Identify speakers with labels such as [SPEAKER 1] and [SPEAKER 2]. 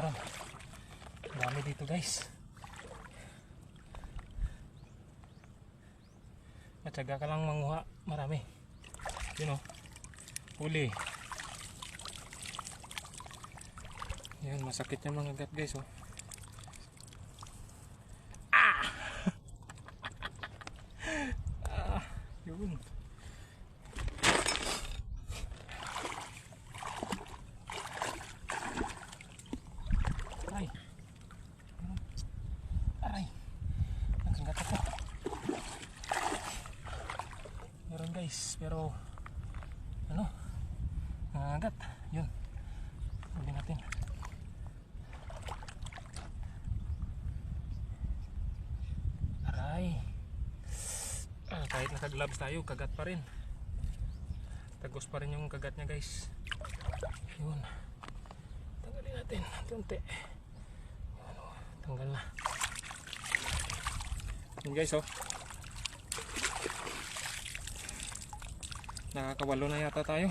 [SPEAKER 1] meron. Dami dito guys. Matyaga ka lang manguha, marami. Yun o, huli. Yan, masakit yung mga gat guys oh. Yun. Aray. Aray. Nagkagat ako. Meron guys, pero ano? Nangagat. Yun. Huli natin. Aray. Kahit naka-gloves tayo, kagat pa rin. Tagos pa rin yung kagat niya guys. Yun. Tanggalin natin. Tunti. Yun, oh. Tanggal na. Yun guys oh. Nakakawalo na yata tayo.